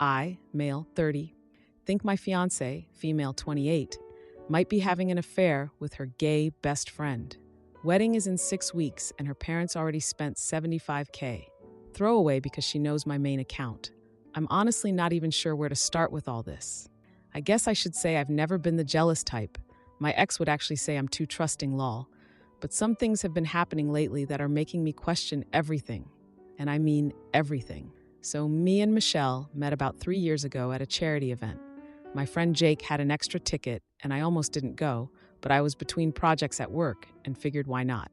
I, male 30, think my fiancé, female 28, might be having an affair with her gay best friend. Wedding is in 6 weeks and her parents already spent $75K. Throwaway because she knows my main account. I'm honestly not even sure where to start with all this. I guess I should say I've never been the jealous type. My ex would actually say I'm too trusting, lol. But some things have been happening lately that are making me question everything. And I mean everything. So me and Michelle met about 3 years ago at a charity event. My friend Jake had an extra ticket and I almost didn't go, but I was between projects at work and figured why not.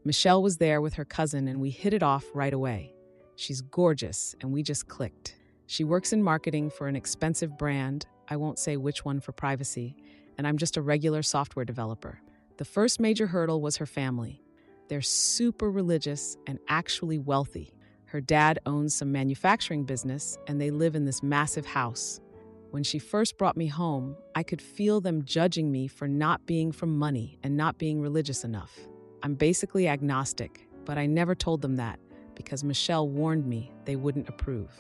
Michelle was there with her cousin and we hit it off right away. She's gorgeous and we just clicked. She works in marketing for an expensive brand, I won't say which one for privacy, and I'm just a regular software developer. The first major hurdle was her family. They're super religious and actually wealthy. Her dad owns some manufacturing business and they live in this massive house. When she first brought me home, I could feel them judging me for not being from money and not being religious enough. I'm basically agnostic, but I never told them that because Michelle warned me they wouldn't approve.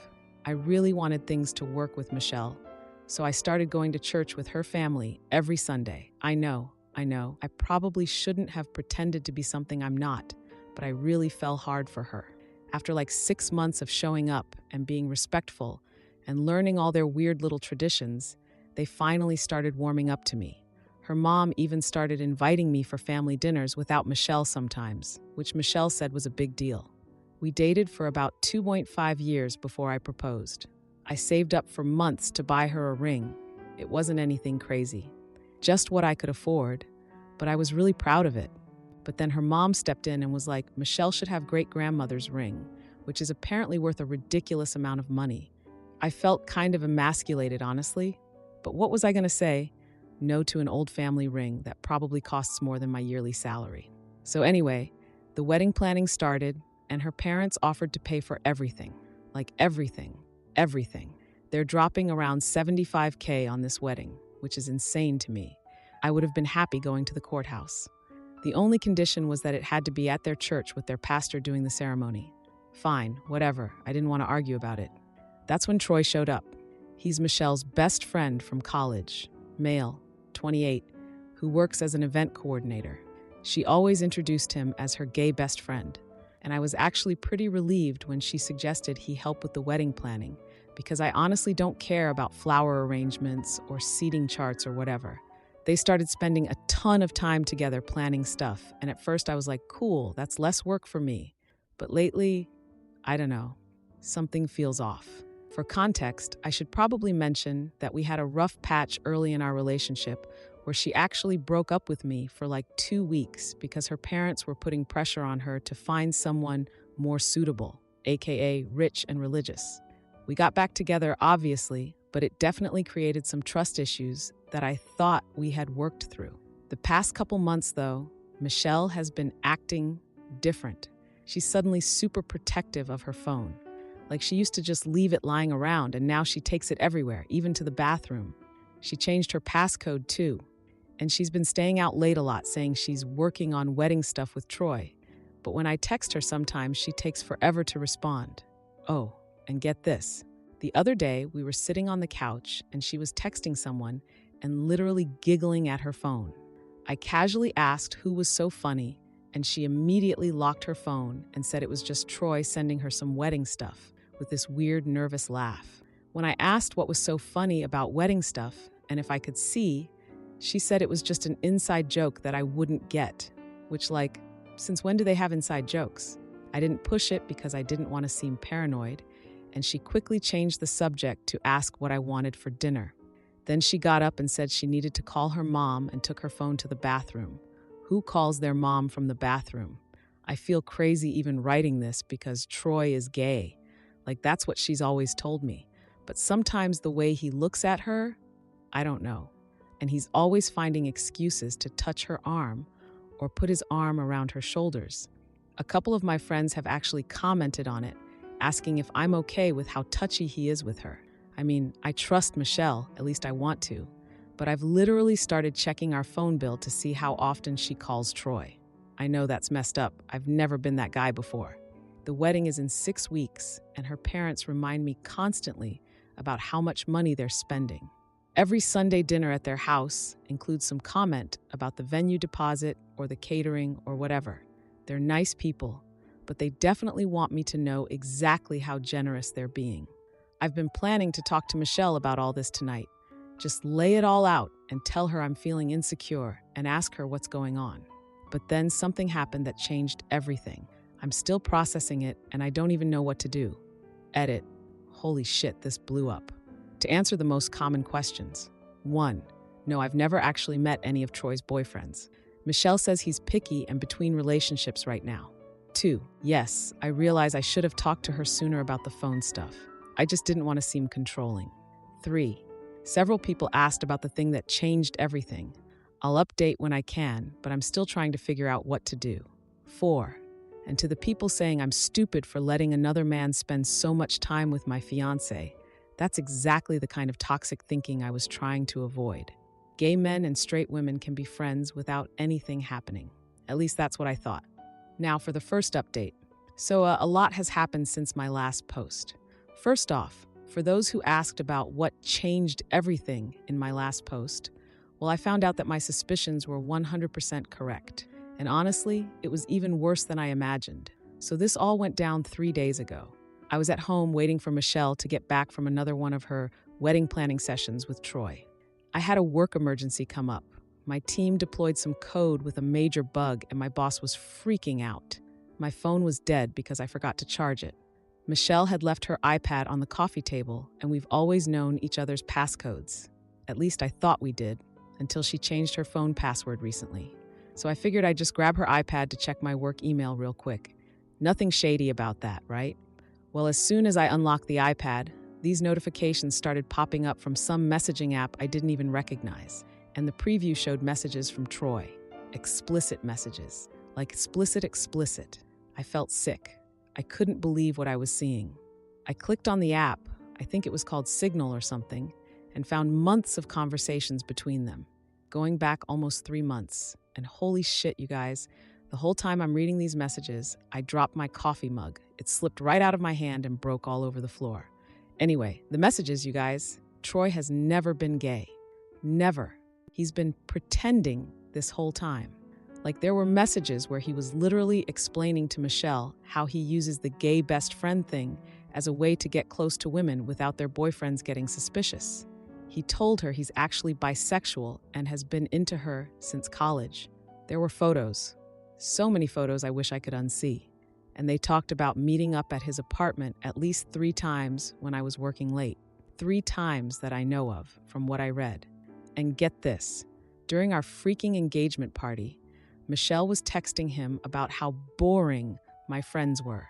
I really wanted things to work with Michelle, so I started going to church with her family every Sunday. I know, I probably shouldn't have pretended to be something I'm not, but I really fell hard for her. After like 6 months of showing up and being respectful and learning all their weird little traditions, they finally started warming up to me. Her mom even started inviting me for family dinners without Michelle sometimes, which Michelle said was a big deal. We dated for about 2.5 years before I proposed. I saved up for months to buy her a ring. It wasn't anything crazy, just what I could afford, but I was really proud of it. But then her mom stepped in and was like, Michelle should have great-grandmother's ring, which is apparently worth a ridiculous amount of money. I felt kind of emasculated, honestly, but what was I going to say? No to an old family ring that probably costs more than my yearly salary. So anyway, the wedding planning started, and her parents offered to pay for everything. Like everything. They're dropping around $75K on this wedding, which is insane to me. I would have been happy going to the courthouse. The only condition was that it had to be at their church with their pastor doing the ceremony. Fine, whatever. I didn't want to argue about it. That's when Troy showed up. He's Michelle's best friend from college, male, 28, who works as an event coordinator. She always introduced him as her gay best friend, and I was actually pretty relieved when she suggested he help with the wedding planning, because I honestly don't care about flower arrangements or seating charts or whatever. They started spending a ton of time together planning stuff, and at first I was like, cool, that's less work for me. But lately, I don't know, something feels off. For context, I should probably mention that we had a rough patch early in our relationship where she actually broke up with me for like 2 weeks because her parents were putting pressure on her to find someone more suitable, aka rich and religious. We got back together, obviously, but it definitely created some trust issues that I thought we had worked through. The past couple months, though, Michelle has been acting different. She's suddenly super protective of her phone. Like she used to just leave it lying around, and now she takes it everywhere, even to the bathroom. She changed her passcode too. And she's been staying out late a lot, saying she's working on wedding stuff with Troy. But when I text her sometimes, she takes forever to respond. Oh, and get this. The other day, we were sitting on the couch and she was texting someone and literally giggling at her phone. I casually asked who was so funny, and she immediately locked her phone and said it was just Troy sending her some wedding stuff with this weird, nervous laugh. When I asked what was so funny about wedding stuff and if I could see, she said it was just an inside joke that I wouldn't get, which since when do they have inside jokes? I didn't push it because I didn't want to seem paranoid, and she quickly changed the subject to ask what I wanted for dinner. Then she got up and said she needed to call her mom and took her phone to the bathroom. Who calls their mom from the bathroom? I feel crazy even writing this because Troy is gay. That's what she's always told me. But sometimes the way he looks at her, I don't know. And he's always finding excuses to touch her arm or put his arm around her shoulders. A couple of my friends have actually commented on it, asking if I'm okay with how touchy he is with her. I mean, I trust Michelle, at least I want to, but I've literally started checking our phone bill to see how often she calls Troy. I know that's messed up. I've never been that guy before. The wedding is in 6 weeks, and her parents remind me constantly about how much money they're spending. Every Sunday dinner at their house includes some comment about the venue deposit or the catering or whatever. They're nice people, but they definitely want me to know exactly how generous they're being. I've been planning to talk to Michelle about all this tonight. Just lay it all out and tell her I'm feeling insecure and ask her what's going on. But then something happened that changed everything. I'm still processing it and I don't even know what to do. Edit. Holy shit, this blew up. To answer the most common questions. 1. No, I've never actually met any of Troy's boyfriends. Michelle says he's picky and between relationships right now. 2. Yes, I realize I should have talked to her sooner about the phone stuff. I just didn't want to seem controlling. 3. Several people asked about the thing that changed everything. I'll update when I can, but I'm still trying to figure out what to do. 4. And to the people saying I'm stupid for letting another man spend so much time with my fiancé, that's exactly the kind of toxic thinking I was trying to avoid. Gay men and straight women can be friends without anything happening. At least that's what I thought. Now for the first update. So a lot has happened since my last post. First off, for those who asked about what changed everything in my last post, well, I found out that my suspicions were 100% correct. And honestly, it was even worse than I imagined. So this all went down 3 days ago. I was at home waiting for Michelle to get back from another one of her wedding planning sessions with Troy. I had a work emergency come up. My team deployed some code with a major bug and my boss was freaking out. My phone was dead because I forgot to charge it. Michelle had left her iPad on the coffee table and we've always known each other's passcodes. At least I thought we did, until she changed her phone password recently. So I figured I'd just grab her iPad to check my work email real quick. Nothing shady about that, right? Well, as soon as I unlocked the iPad, these notifications started popping up from some messaging app I didn't even recognize. And the preview showed messages from Troy. Explicit messages. Like explicit. I felt sick. I couldn't believe what I was seeing. I clicked on the app, I think it was called Signal or something, and found months of conversations between them, going back almost 3 months. And holy shit, you guys, the whole time I'm reading these messages, I dropped my coffee mug. It slipped right out of my hand and broke all over the floor. Anyway, the messages, you guys, Troy has never been gay. Never. He's been pretending this whole time. Like there were messages where he was literally explaining to Michelle how he uses the gay best friend thing as a way to get close to women without their boyfriends getting suspicious. He told her he's actually bisexual and has been into her since college. There were photos. So many photos I wish I could unsee. And they talked about meeting up at his apartment at least 3 times when I was working late. 3 times that I know of from what I read. And get this, during our freaking engagement party, Michelle was texting him about how boring my friends were.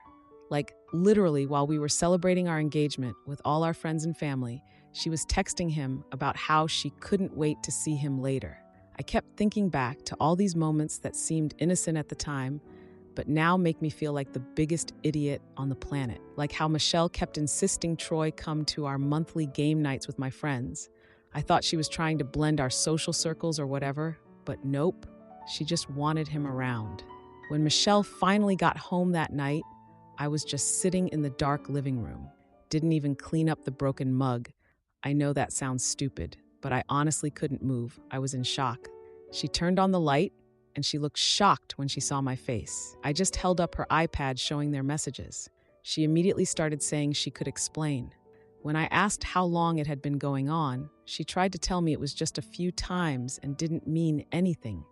Like literally while we were celebrating our engagement with all our friends and family, she was texting him about how she couldn't wait to see him later. I kept thinking back to all these moments that seemed innocent at the time, but now make me feel like the biggest idiot on the planet. Like how Michelle kept insisting Troy come to our monthly game nights with my friends. I thought she was trying to blend our social circles or whatever, but nope, she just wanted him around. When Michelle finally got home that night, I was just sitting in the dark living room. Didn't even clean up the broken mug. I know that sounds stupid, but I honestly couldn't move. I was in shock. She turned on the light, and she looked shocked when she saw my face. I just held up her iPad showing their messages. She immediately started saying she could explain. When I asked how long it had been going on, she tried to tell me it was just a few times and didn't mean anything,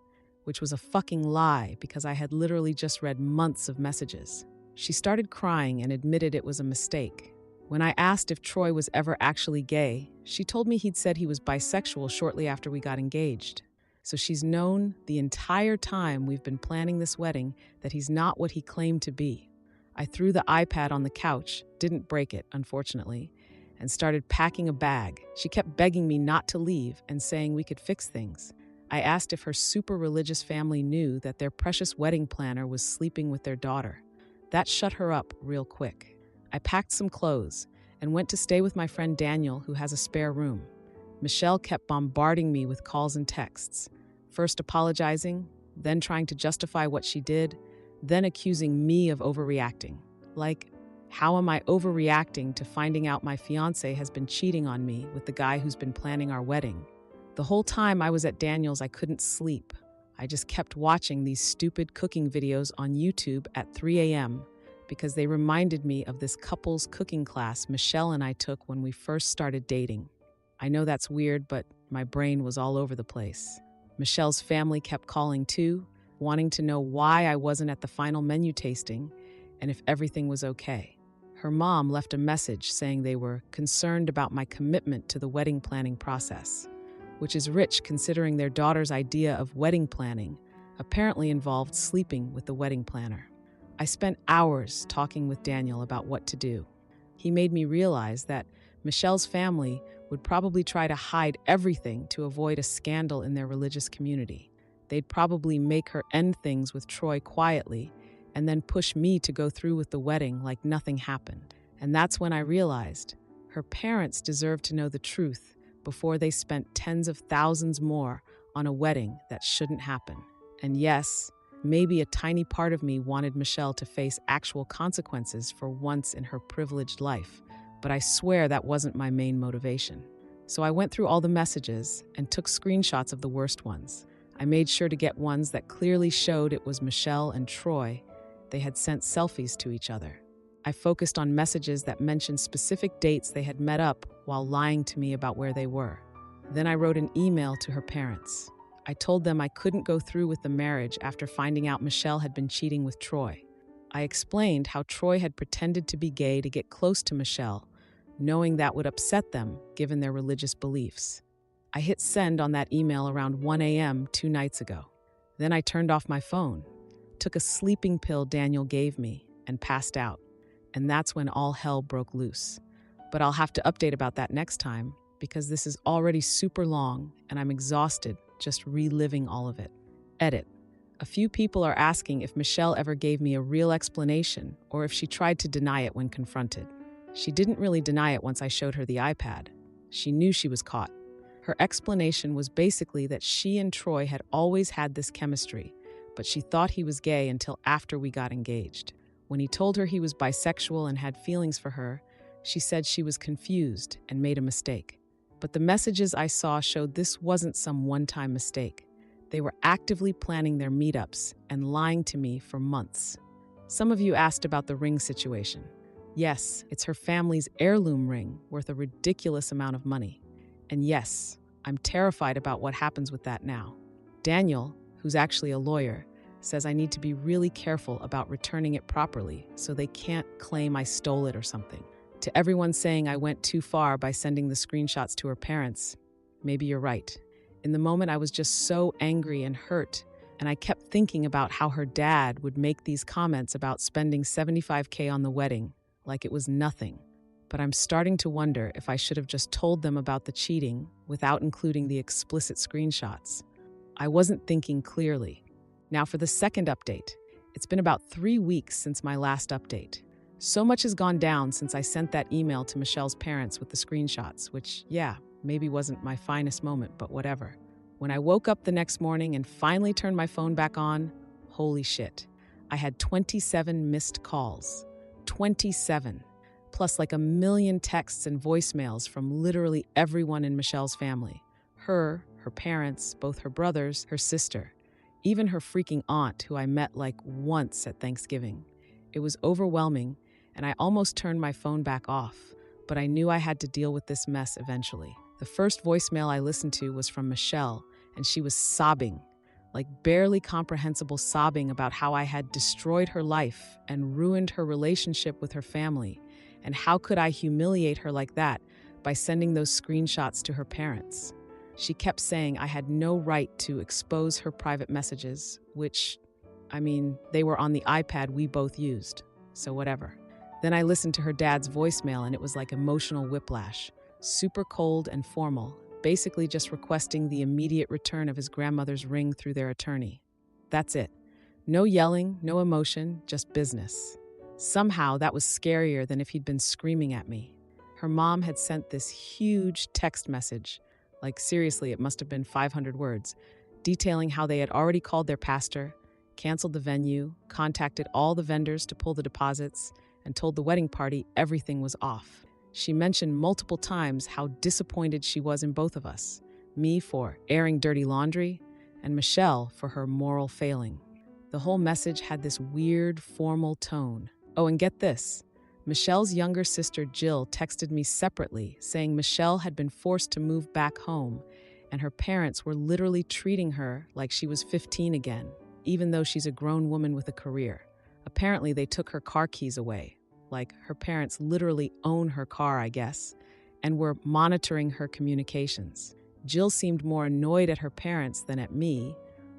which was a fucking lie because I had literally just read months of messages. She started crying and admitted it was a mistake. When I asked if Troy was ever actually gay, she told me he'd said he was bisexual shortly after we got engaged. So she's known the entire time we've been planning this wedding that he's not what he claimed to be. I threw the iPad on the couch, didn't break it, unfortunately, and started packing a bag. She kept begging me not to leave and saying we could fix things. I asked if her super religious family knew that their precious wedding planner was sleeping with their daughter. That shut her up real quick. I packed some clothes and went to stay with my friend Daniel, who has a spare room. Michelle kept bombarding me with calls and texts, first apologizing, then trying to justify what she did, then accusing me of overreacting. Like, How am I overreacting to finding out my fiancé has been cheating on me with the guy who's been planning our wedding? The whole time I was at Daniel's, I couldn't sleep. I just kept watching these stupid cooking videos on YouTube at 3 a.m. because they reminded me of this couple's cooking class Michelle and I took when we first started dating. I know that's weird, but my brain was all over the place. Michelle's family kept calling too, wanting to know why I wasn't at the final menu tasting and if everything was okay. Her mom left a message saying they were concerned about my commitment to the wedding planning process, which is rich considering their daughter's idea of wedding planning apparently involved sleeping with the wedding planner. I spent hours talking with Daniel about what to do. He made me realize that Michelle's family would probably try to hide everything to avoid a scandal in their religious community. They'd probably make her end things with Troy quietly and then push me to go through with the wedding like nothing happened. And that's when I realized her parents deserved to know the truth before they spent tens of thousands more on a wedding that shouldn't happen. And yes, maybe a tiny part of me wanted Michelle to face actual consequences for once in her privileged life, but I swear that wasn't my main motivation. So I went through all the messages and took screenshots of the worst ones. I made sure to get ones that clearly showed it was Michelle and Troy. They had sent selfies to each other. I focused on messages that mentioned specific dates they had met up while lying to me about where they were. Then I wrote an email to her parents. I told them I couldn't go through with the marriage after finding out Michelle had been cheating with Troy. I explained how Troy had pretended to be gay to get close to Michelle, knowing that would upset them given their religious beliefs. I hit send on that email around 1 a.m. 2 nights ago. Then I turned off my phone, took a sleeping pill Daniel gave me, and passed out. And that's when all hell broke loose. But I'll have to update about that next time because this is already super long and I'm exhausted just reliving all of it. Edit. A few people are asking if Michelle ever gave me a real explanation or if she tried to deny it when confronted. She didn't really deny it once I showed her the iPad. She knew she was caught. Her explanation was basically that she and Troy had always had this chemistry, but she thought he was gay until after we got engaged. When he told her he was bisexual and had feelings for her, she said she was confused and made a mistake. But the messages I saw showed this wasn't some one-time mistake. They were actively planning their meetups and lying to me for months. Some of you asked about the ring situation. Yes, it's her family's heirloom ring worth a ridiculous amount of money. And yes, I'm terrified about what happens with that now. Daniel, who's actually a lawyer, says I need to be really careful about returning it properly so they can't claim I stole it or something. To everyone saying I went too far by sending the screenshots to her parents, maybe you're right. In the moment, I was just so angry and hurt, and I kept thinking about how her dad would make these comments about spending $75,000 on the wedding, like it was nothing. But I'm starting to wonder if I should have just told them about the cheating without including the explicit screenshots. I wasn't thinking clearly. Now for the second update. It's been about 3 weeks since my last update. So much has gone down since I sent that email to Michelle's parents with the screenshots, which, yeah, maybe wasn't my finest moment, but whatever. When I woke up the next morning and finally turned my phone back on, holy shit. I had 27 missed calls. 27. Plus like 1 million texts and voicemails from literally everyone in Michelle's family. Her parents, both her brothers, her sister, even her freaking aunt who I met like once at Thanksgiving. It was overwhelming and I almost turned my phone back off, but I knew I had to deal with this mess eventually. The first voicemail I listened to was from Michelle and she was sobbing, like barely comprehensible sobbing about how I had destroyed her life and ruined her relationship with her family. And how could I humiliate her like that by sending those screenshots to her parents? She kept saying I had no right to expose her private messages, which, they were on the iPad we both used, so whatever. Then I listened to her dad's voicemail and it was like emotional whiplash, super cold and formal, basically just requesting the immediate return of his grandmother's ring through their attorney. That's it. No yelling, no emotion, just business. Somehow that was scarier than if he'd been screaming at me. Her mom had sent this huge text message, like seriously, it must have been 500 words, detailing how they had already called their pastor, canceled the venue, contacted all the vendors to pull the deposits, and told the wedding party everything was off. She mentioned multiple times how disappointed she was in both of us, me for airing dirty laundry, and Michelle for her moral failing. The whole message had this weird, formal tone. Oh, and get this. Michelle's younger sister Jill texted me separately saying Michelle had been forced to move back home and her parents were literally treating her like she was 15 again, even though she's a grown woman with a career. Apparently, they took her car keys away. Like, her parents literally own her car, I guess, and were monitoring her communications. Jill seemed more annoyed at her parents than at me,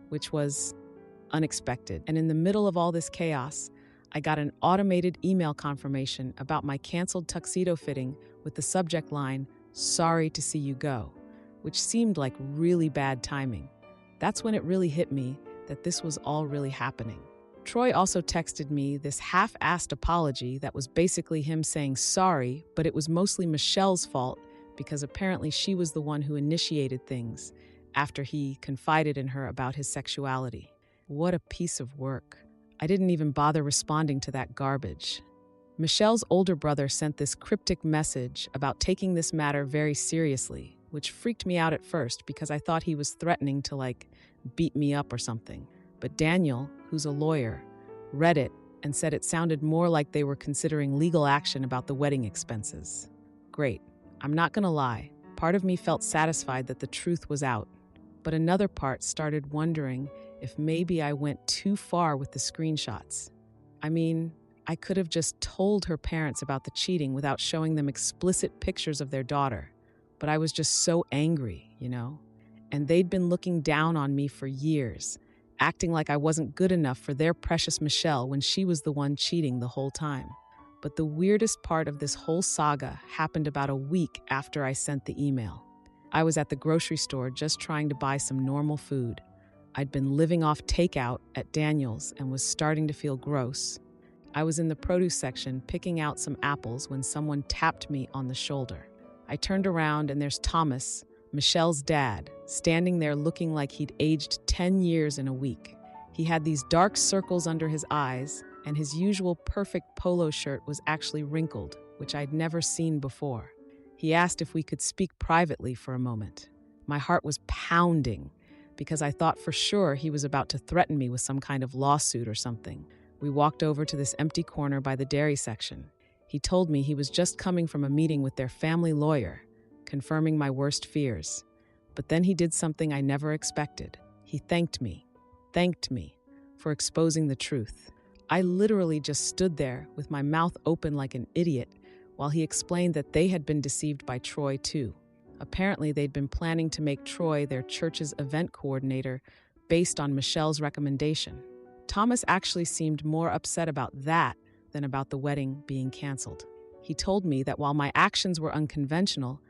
which was unexpected. And in the middle of all this chaos, I got an automated email confirmation about my canceled tuxedo fitting with the subject line, "Sorry to see you go," which seemed like really bad timing. That's when it really hit me that this was all really happening. Troy also texted me this half-assed apology that was basically him saying sorry, but it was mostly Michelle's fault because apparently she was the one who initiated things after he confided in her about his sexuality. What a piece of work. I didn't even bother responding to that garbage. Michelle's older brother sent this cryptic message about taking this matter very seriously, which freaked me out at first because I thought he was threatening to, beat me up or something. But Daniel, who's a lawyer, read it and said it sounded more like they were considering legal action about the wedding expenses. Great. I'm not gonna lie. Part of me felt satisfied that the truth was out. But another part started wondering if maybe I went too far with the screenshots. I mean, I could have just told her parents about the cheating without showing them explicit pictures of their daughter. But I was just so angry, And they'd been looking down on me for years, acting like I wasn't good enough for their precious Michelle when she was the one cheating the whole time. But the weirdest part of this whole saga happened about a week after I sent the email. I was at the grocery store just trying to buy some normal food. I'd been living off takeout at Daniel's and was starting to feel gross. I was in the produce section picking out some apples when someone tapped me on the shoulder. I turned around and there's Thomas, Michelle's dad, standing there looking like he'd aged 10 years in a week. He had these dark circles under his eyes, and his usual perfect polo shirt was actually wrinkled, which I'd never seen before. He asked if we could speak privately for a moment. My heart was pounding because I thought for sure he was about to threaten me with some kind of lawsuit or something. We walked over to this empty corner by the dairy section. He told me he was just coming from a meeting with their family lawyer, confirming my worst fears. But then he did something I never expected. He thanked me for exposing the truth. I literally just stood there with my mouth open like an idiot while he explained that they had been deceived by Troy too. Apparently, they'd been planning to make Troy their church's event coordinator based on Michelle's recommendation. Thomas actually seemed more upset about that than about the wedding being canceled. He told me that while my actions were unconventional,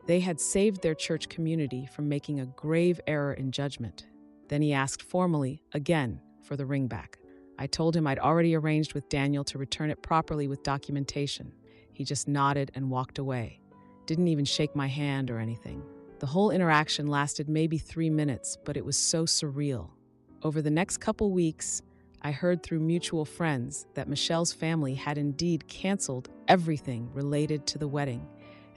they had saved their church community from making a grave error in judgment. Then he asked formally, again, for the ring back. I told him I'd already arranged with Daniel to return it properly with documentation. He just nodded and walked away. Didn't even shake my hand or anything. The whole interaction lasted maybe 3 minutes, but it was so surreal. Over the next couple weeks, I heard through mutual friends that Michelle's family had indeed canceled everything related to the wedding,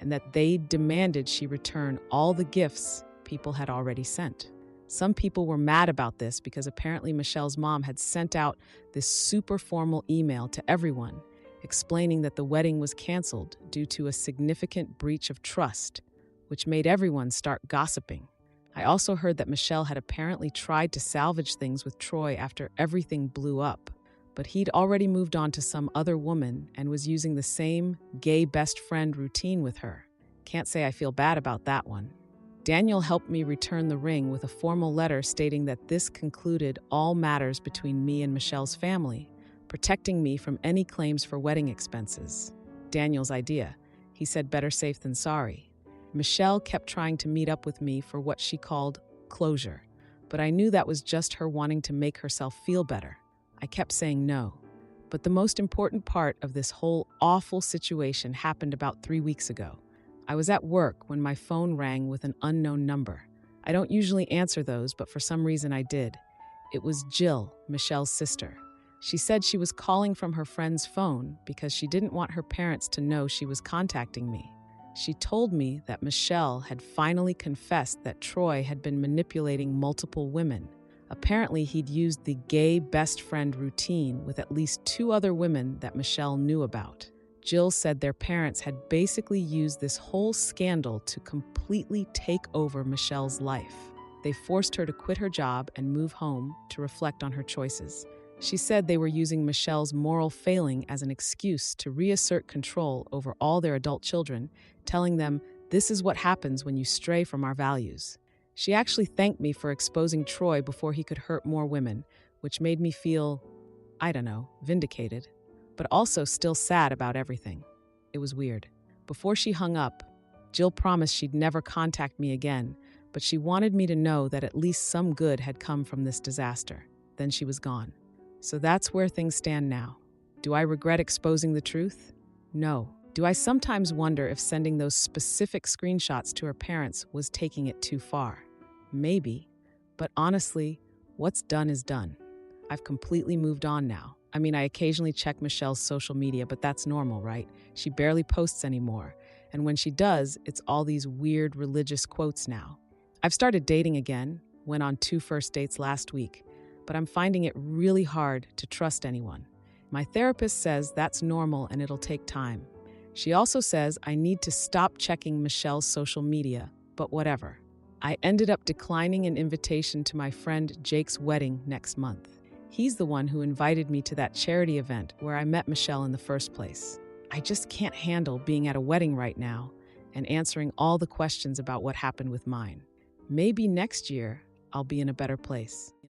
and that they demanded she return all the gifts people had already sent. Some people were mad about this because apparently Michelle's mom had sent out this super formal email to everyone, explaining that the wedding was canceled due to a significant breach of trust, which made everyone start gossiping. I also heard that Michelle had apparently tried to salvage things with Troy after everything blew up, but he'd already moved on to some other woman and was using the same gay best friend routine with her. Can't say I feel bad about that one. Daniel helped me return the ring with a formal letter stating that this concluded all matters between me and Michelle's family, protecting me from any claims for wedding expenses. Daniel's idea. He said better safe than sorry. Michelle kept trying to meet up with me for what she called closure, but I knew that was just her wanting to make herself feel better. I kept saying no. But the most important part of this whole awful situation happened about 3 weeks ago. I was at work when my phone rang with an unknown number. I don't usually answer those, but for some reason I did. It was Jill, Michelle's sister. She said she was calling from her friend's phone because she didn't want her parents to know she was contacting me. She told me that Michelle had finally confessed that Troy had been manipulating multiple women. Apparently, he'd used the gay best friend routine with at least 2 other women that Michelle knew about. Jill said their parents had basically used this whole scandal to completely take over Michelle's life. They forced her to quit her job and move home to reflect on her choices. She said they were using Michelle's moral failing as an excuse to reassert control over all their adult children, telling them, "This is what happens when you stray from our values." She actually thanked me for exposing Troy before he could hurt more women, which made me feel, I don't know, vindicated, but also still sad about everything. It was weird. Before she hung up, Jill promised she'd never contact me again, but she wanted me to know that at least some good had come from this disaster. Then she was gone. So that's where things stand now. Do I regret exposing the truth? No. Do I sometimes wonder if sending those specific screenshots to her parents was taking it too far? Maybe. But honestly, what's done is done. I've completely moved on now. I mean, I occasionally check Michelle's social media, but that's normal, right? She barely posts anymore. And when she does, it's all these weird religious quotes now. I've started dating again, went on 2 first dates last week, but I'm finding it really hard to trust anyone. My therapist says that's normal and it'll take time. She also says I need to stop checking Michelle's social media, but whatever. I ended up declining an invitation to my friend Jake's wedding next month. He's the one who invited me to that charity event where I met Michelle in the first place. I just can't handle being at a wedding right now and answering all the questions about what happened with mine. Maybe next year I'll be in a better place.